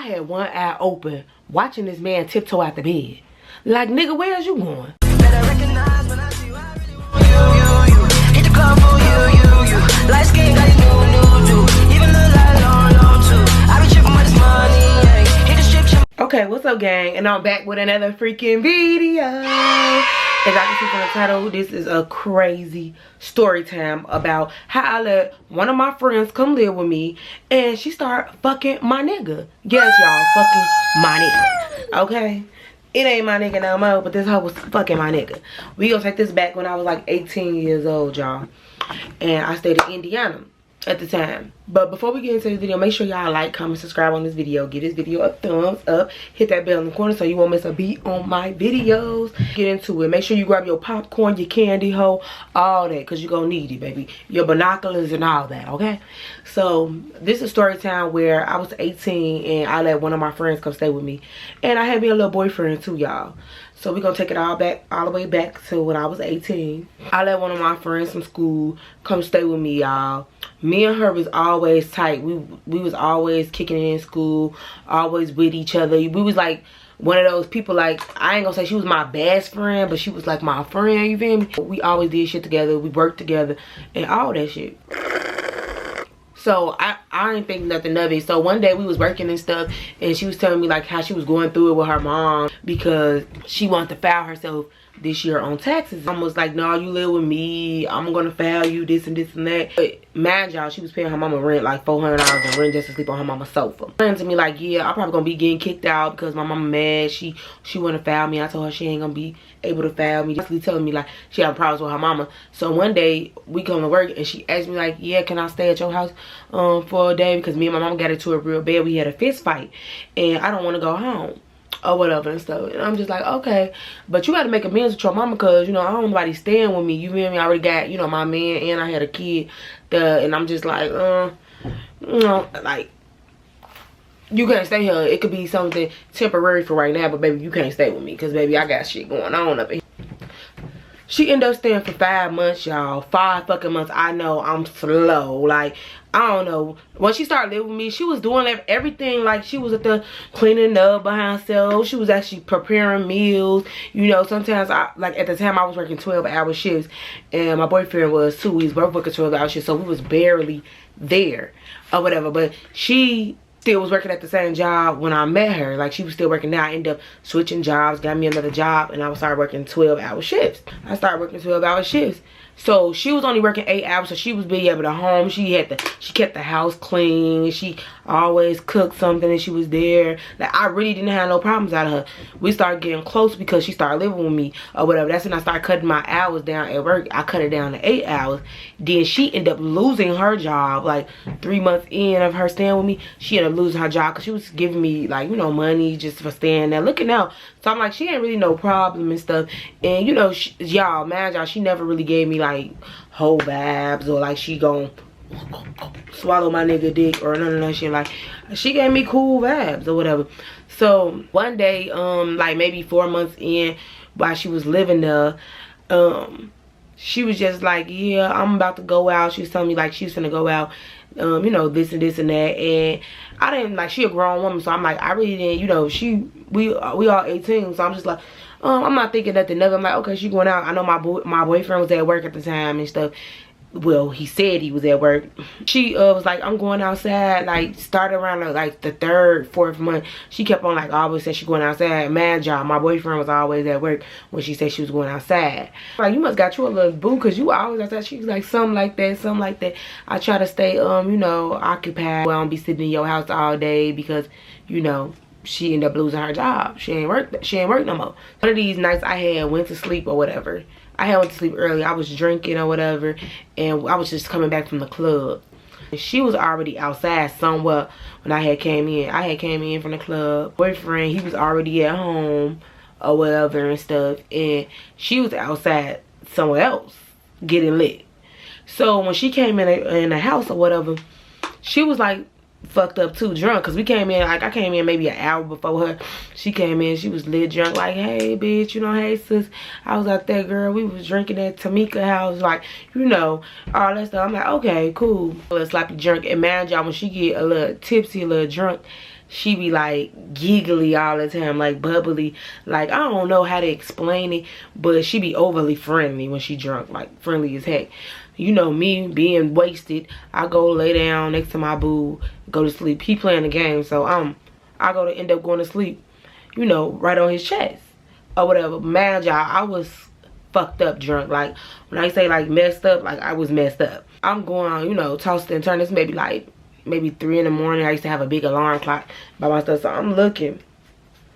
I had one eye open watching this man tiptoe out the bed. Like, nigga, where is you going? Better recognize when I see you, I really want you. Hit the club for you. Light skin got it new. Even look like long too. I be tripping with this money, yeah. Hit the strip. Okay, what's up, gang? And I'm back with another freaking video. As I can see from the title, this is a crazy story time about how I let one of my friends come live with me and she started fucking my nigga. Yes, y'all, fucking my nigga. Okay? It ain't my nigga no more, but this hoe was fucking my nigga. We gonna take this back when I was like 18 years old, y'all. And I stayed in Indiana at the time. But before we get into this video, make sure y'all like, comment, subscribe on this video. Give this video a thumbs up. Hit that bell in the corner so you won't miss a beat on my videos. Get into it. Make sure you grab your popcorn, your candy hoe, all that, because you're gonna need it, baby. Your binoculars and all that, okay? So this is story time where I was 18 and I let one of my friends come stay with me. And I had me a little boyfriend too, y'all. So we're gonna take it all the way back to when I was 18. I let one of my friends from school come stay with me, y'all. Me and her was always tight. We was always kicking it in school, always with each other. We was like one of those people, like, I ain't gonna say she was my best friend, but she was like my friend, you feel me? We always did shit together, we worked together, and all that shit. So I didn't think nothing of it. So one day we was working and stuff, and she was telling me like how she was going through it with her mom because she wanted to file herself this year on taxes. I was like, no, you live with me, I'm gonna file you this and this and that. But mind y'all, she was paying her mama rent like $400 in rent just to sleep on her mama's sofa. Saying to me like, yeah, I'm probably gonna be getting kicked out because my mama mad. She wanna file me. I told her she ain't gonna be able to file me. Basically telling me like she had problems with her mama. So one day we come to work and she asked me like, yeah, can I stay at your house for a day, because me and my mom got into it real bad. We had a fist fight and I don't want to go home or whatever and stuff. And I'm just like, okay, but you got to make amends with your mama, because you know I don't want nobody staying with me, you feel me? I already got, you know, my man and I had a kid, and I'm just like, you know, like, you can't stay here. It could be something temporary for right now, but baby, you can't stay with me because baby, I got shit going on up here. She ended up staying for 5 months, y'all. 5 fucking months. I know I'm slow. Like, I don't know. When she started living with me, she was doing everything. Like, she was at the cleaning up by herself. She was actually preparing meals. You know, sometimes, like, at the time, I was working 12-hour shifts. And my boyfriend was too. We was both working 12-hour shifts. So, we was barely there or whatever. But she still was working at the same job when I met her. Like, she was still working now. I ended up switching jobs, got me another job, and I started working 12-hour shifts. I started working 12-hour shifts. So she was only working 8 hours, so she was be able to home. She kept the house clean. She always cooked something and she was there. Like, I really didn't have no problems out of her. We started getting close because she started living with me or whatever. That's when I started cutting my hours down at work. I cut it down to 8 hours. Then she ended up losing her job. Like 3 months in of her staying with me, she ended up losing her job because she was giving me, like, you know, money just for staying there, looking out. So I'm like, she ain't really no problem and stuff. And you know, y'all, man, y'all, she never really gave me like whole vibes or like she gon' swallow my nigga dick or none of that shit. Like, she gave me cool vibes or whatever. So one day, like maybe 4 months in, while she was living there, she was just like, yeah, I'm about to go out. She was telling me like she was gonna go out, you know, this and this and that. And I didn't, like, she a grown woman, so I'm like, I really didn't, you know, we all 18, so I'm just like, I'm not thinking nothing of it. I'm like, okay, she going out. I know my boyfriend was at work at the time and stuff. Well, he said he was at work. She was like, I'm going outside. Like, started around like the 3rd, 4th month. She kept on like always said she going outside. Man, y'all, my boyfriend was always at work when she said she was going outside. Like, you must got you a little boo, because you always outside. She was like, something like that, something like that. I try to stay you know, occupied. Well, I don't be sitting in your house all day because, you know, she ended up losing her job. She ain't work no more. One of these nights I had went to sleep or whatever. I had went to sleep early. I was drinking or whatever, and I was just coming back from the club. She was already outside somewhere when I had came in. I had came in from the club. Boyfriend, he was already at home or whatever and stuff, and she was outside somewhere else getting lit. So when she came in the house or whatever, she was like fucked up too, drunk, because we came in, like, I came in maybe an hour before her. She came in, she was lit drunk, like, hey bitch, you know, hey sis, I was out there, girl, we was drinking at Tamika house, like, you know, all that stuff. I'm like, okay, cool. A little sloppy drunk. And man, y'all, when she get a little tipsy, a little drunk, she be like giggly all the time, like bubbly. Like, I don't know how to explain it, but she be overly friendly when she drunk, like friendly as heck. You know me being wasted, I go lay down next to my boo, go to sleep. He playing the game, so I go to end up going to sleep, you know, right on his chest or whatever. Man, y'all, I was fucked up drunk. Like, when I say like messed up, like I was messed up. I'm going on, you know, tossed and turned. It's maybe 3 in the morning. I used to have a big alarm clock by my stuff, so I'm looking.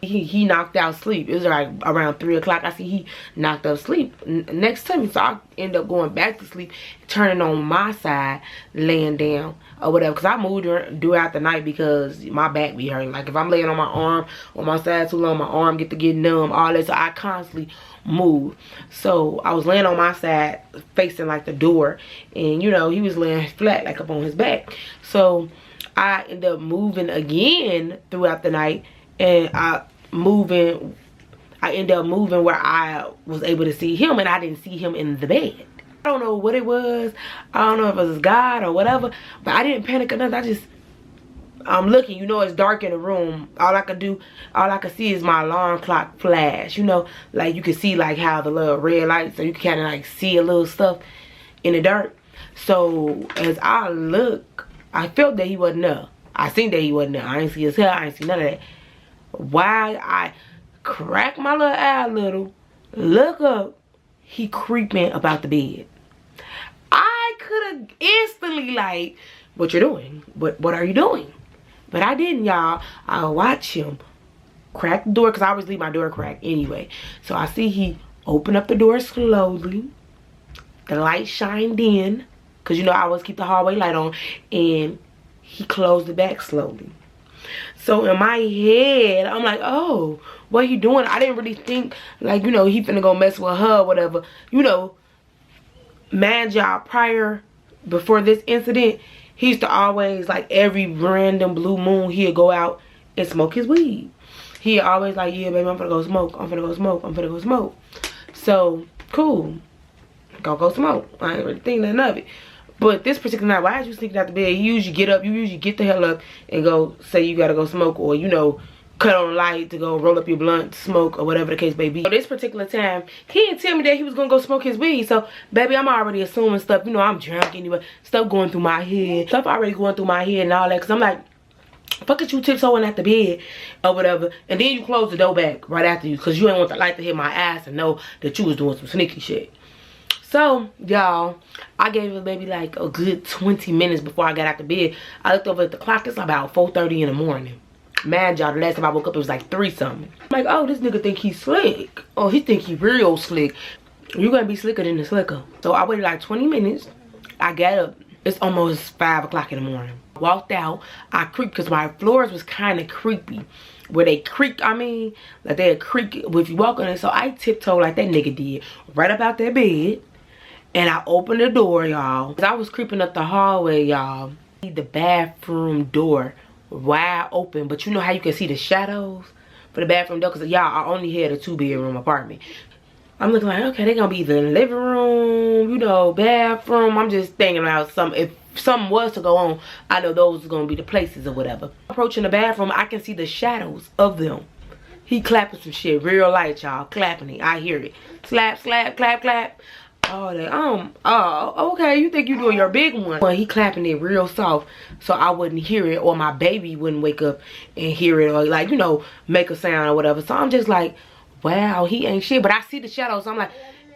He knocked out sleep. It was like around 3 o'clock. I see he knocked out sleep next to me, so I end up going back to sleep, turning on my side, laying down or whatever, because I moved throughout the night because my back be hurting. Like, if I'm laying on my arm on my side too long, my arm get numb, all that, so I constantly move. So I was laying on my side facing like the door, and you know, he was laying flat like up on his back. So I ended up moving again throughout the night, and I ended up moving where I was able to see him, and I didn't see him in the bed. I don't know what it was. I don't know if it was God or whatever, but I didn't panic or nothing. I'm looking, you know, it's dark in the room. All I could see is my alarm clock flash, you know, like you can see like how the little red lights, so you can kind of like see a little stuff in the dark. So as I look, I felt that he wasn't there. I seen that he wasn't there. I didn't see his hair, I didn't see none of that. Why I crack my little eye a little, look up, he creeping about the bed. I could have instantly like, what you doing? What are you doing? But I didn't, y'all. I watch him crack the door, because I always leave my door cracked anyway. So I see he open up the door slowly. The light shined in, because you know I always keep the hallway light on, and he closed it back slowly. So in my head, I'm like, oh, what he doing? I didn't really think, like, you know, he finna go mess with her or whatever. You know, man, y'all, before this incident, he used to always, like, every random blue moon, he'd go out and smoke his weed. He always like, yeah, baby, I'm finna go smoke. I'm finna go smoke. I'm finna go smoke. So, cool. Go smoke. I ain't really think nothing of it. But this particular night, why is you sneaking out the bed? You usually get the hell up and go say you gotta go smoke, or, you know, cut on a light to go roll up your blunt, smoke, or whatever the case may be. So this particular time, he didn't tell me that he was gonna go smoke his weed. So, baby, I'm already assuming stuff. You know, I'm drunk anyway. Stuff going through my head. Stuff already going through my head and all that. Because I'm like, fuck it, you tiptoeing at the bed or whatever. And then you close the door back right after you, because you ain't want the light to hit my ass and know that you was doing some sneaky shit. So, y'all, I gave it maybe like a good 20 minutes before I got out the bed. I looked over at the clock. It's about 4:30 in the morning. Man, y'all, the last time I woke up, it was like 3 something. I'm like, oh, this nigga think he's slick. Oh, he think he real slick. You're gonna be slicker than the slicker. So I waited like 20 minutes. I got up. It's almost 5 o'clock in the morning. Walked out. I creaked because my floors was kind of creepy. Where they creak, I mean, like they creak if you walk on it. So I tiptoed like that nigga did. Right about that bed. And I opened the door, y'all. I was creeping up the hallway, y'all. The bathroom door wide open. But you know how you can see the shadows for the bathroom door? Because, y'all, I only had a 2-bedroom apartment. I'm looking like, okay, they're going to be either in the living room, you know, bathroom. I'm just thinking about something. If something was to go on, I know those are going to be the places or whatever. Approaching the bathroom, I can see the shadows of them. He clapping some shit real light, y'all. Clapping it. I hear it. Slap, slap, clap, clap. Oh, okay, you think you doing your big one. Well, he clapping it real soft so I wouldn't hear it, or my baby wouldn't wake up and hear it, or like, you know, make a sound or whatever. So I'm just like, wow, he ain't shit. But I see the shadows. So I'm like,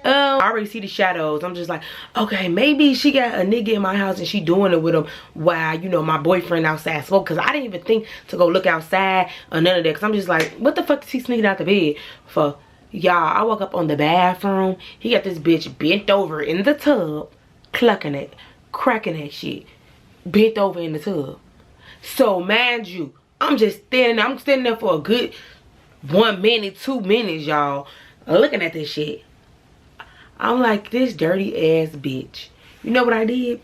I already see the shadows. I'm just like, okay, maybe she got a nigga in my house and she doing it with him while, you know, my boyfriend outside smoke. Because I didn't even think to go look outside or none of that. Because I'm just like, what the fuck is he sneaking out the bed for? Y'all, I woke up on the bathroom. He got this bitch bent over in the tub, clucking it, cracking that shit. Bent over in the tub. So, mind you, I'm standing there for a good 1 minute, 2 minutes, y'all, looking at this shit. I'm like, this dirty ass bitch. You know what I did?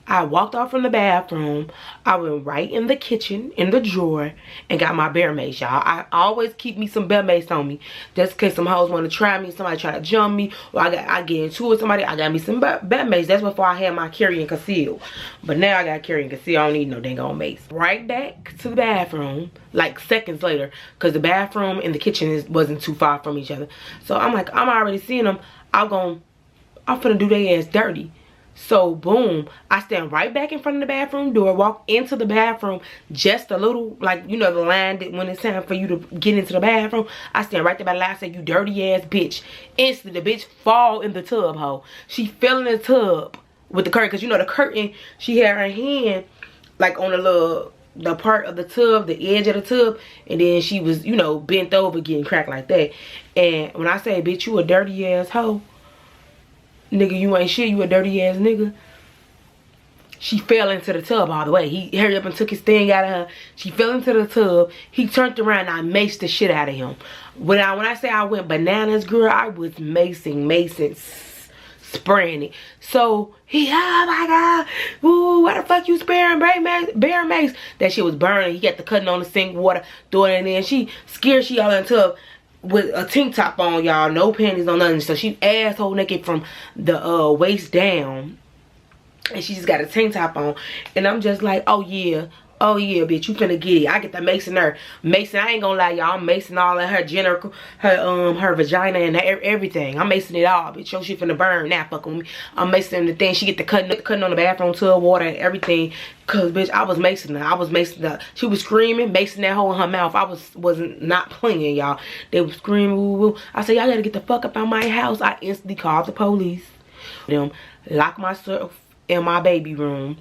I walked off from the bathroom. I went right in the kitchen, in the drawer, and got my bear mace, y'all. I always keep me some bear mace on me, just in case some hoes want to try me, somebody try to jump me, or I get into it with somebody. I got me some bear mace. That's before I had my carry and conceal. But now I got carry and conceal. I don't need no dang on mace. Right back to the bathroom, like seconds later, because the bathroom and the kitchen wasn't too far from each other. So I'm like, I'm already seeing them. I'm finna do their ass dirty. So boom, I stand right back in front of the bathroom door, walk into the bathroom just a little, like, you know, the line that when it's time for you to get into the bathroom, I stand right there by the line. I say, you dirty ass bitch. Instantly the bitch fall in the tub, ho. She fell in the tub with the curtain, because you know the curtain, she had her hand like on the part of the tub, the edge of the tub, and then she was, you know, bent over getting cracked like that. And when I say, bitch, you a dirty ass hoe, nigga, you ain't shit, you a dirty ass nigga. She fell into the tub all the way. He hurried up and took his thing out of her. She fell into the tub. He turned around and I maced the shit out of him. When I say I went bananas, girl, I was macing, spraying it. So he, oh my god, ooh, why the fuck you spraying bear mace? That shit was burning. He got the cutting on the sink water, throwing it in there. She scared, she all in the tub with a tank top on, y'all, no panties, no nothing. So she asshole naked from the waist down, and she just got a tank top on. And I'm just like, oh yeah, bitch, you finna get it. I get the macing her. Macing, I ain't gonna lie, y'all, I'm macing all of her genital, her vagina and everything. I'm macing it all, bitch. Your shit finna burn. Now fuck with me. I'm macing the thing. She get the cutting on the bathroom tub, water and everything. Cause bitch, I was macing her. I was macing her. She was screaming, macing that hole in her mouth. I wasn't not playing, y'all. They was screaming, woo woo. I said, y'all gotta get the fuck up out my house. I instantly called the police. Them lock myself in my baby room,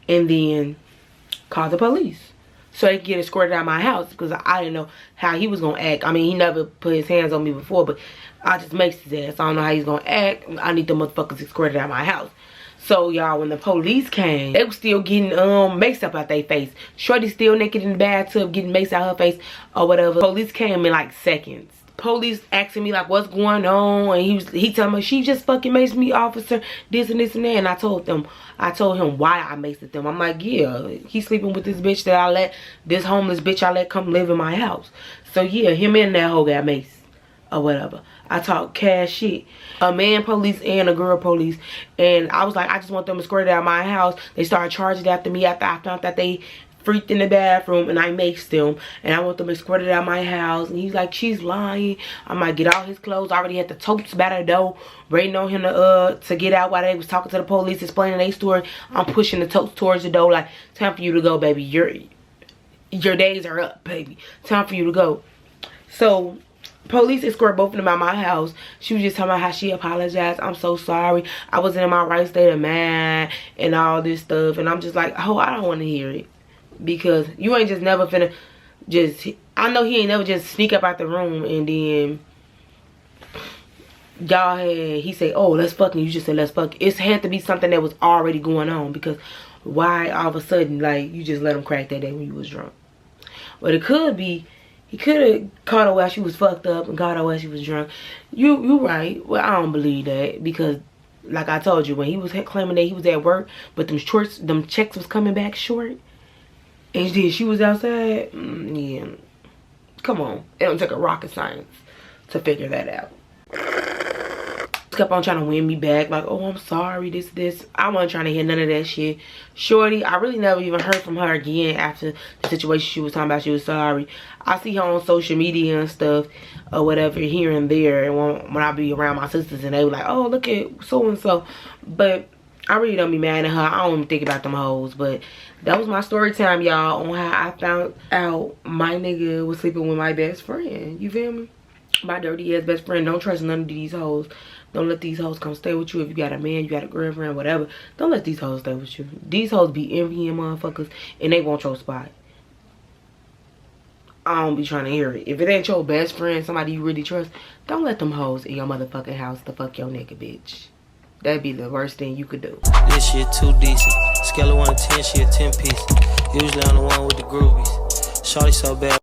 and then call the police so they can get escorted out of my house, because I didn't know how he was gonna act. I mean, he never put his hands on me before, but I just maced his ass. I don't know how he's gonna act. I need the motherfuckers escorted out of my house. So y'all, when the police came, they was still getting maced up out their face. Shorty still naked in the bathtub getting maced out her face or whatever. Police came in like seconds. Police asking me like, what's going on, and he telling me, she just fucking maced me, officer, this and this and that. And I told him why I maced them. I'm like, yeah, he's sleeping with this bitch that this homeless bitch I let come live in my house. So yeah, him and that hoe got maced or whatever. I talk cash shit. A man police and a girl police. And I was like, I just want them escorted out of my house. They started charging after me after I found that they freaked in the bathroom, and I maced them, and I want them escorted out of my house. And he's like, she's lying. I might get all his clothes. I already had the totes by the door, waiting on him to get out while they was talking to the police, explaining their story. I'm pushing the totes towards the door, like, time for you to go, baby. Your days are up, baby. Time for you to go. So police escort both of them out my house. She was just talking about how she apologized. I'm so sorry. I wasn't in my right state of mind and all this stuff. And I'm just like, oh, I don't want to hear it. Because you ain't just never finna just, I know he ain't never just sneak up out the room and then y'all he say, oh, let's fuck, and you just said let's fuck. It had to be something that was already going on, because why all of a sudden, like, you just let him crack that day when you was drunk? But it could be, he could have caught her while she was fucked up and caught her while she was drunk. You right. Well, I don't believe that, because like I told you, when he was claiming that he was at work, but them checks was coming back short, and then she was outside. Yeah, come on, it don't take a rocket science to figure that out. Kept on trying to win me back, like, oh, I'm sorry, this. I wasn't trying to hear none of that shit. Shorty, I really never even heard from her again after the situation she was talking about. She was sorry. I see her on social media and stuff or whatever here and there, and when I be around my sisters and they were like, oh, look at so and so. But I really don't be mad at her. I don't even think about them hoes. But that was my story time, y'all, on how I found out my nigga was sleeping with my best friend. You feel me? My dirty ass best friend. Don't trust none of these hoes. Don't let these hoes come stay with you. If you got a man, you got a girlfriend, whatever, don't let these hoes stay with you. These hoes be envying motherfuckers and they want your spot. I don't be trying to hear it. If it ain't your best friend, somebody you really trust, don't let them hoes in your motherfucking house to fuck your nigga, bitch. That'd be the worst thing you could do. This shit too decent. Scale of 1 to 10, she a 10 piece. Usually I'm the one with the groovies. Shorty so bad.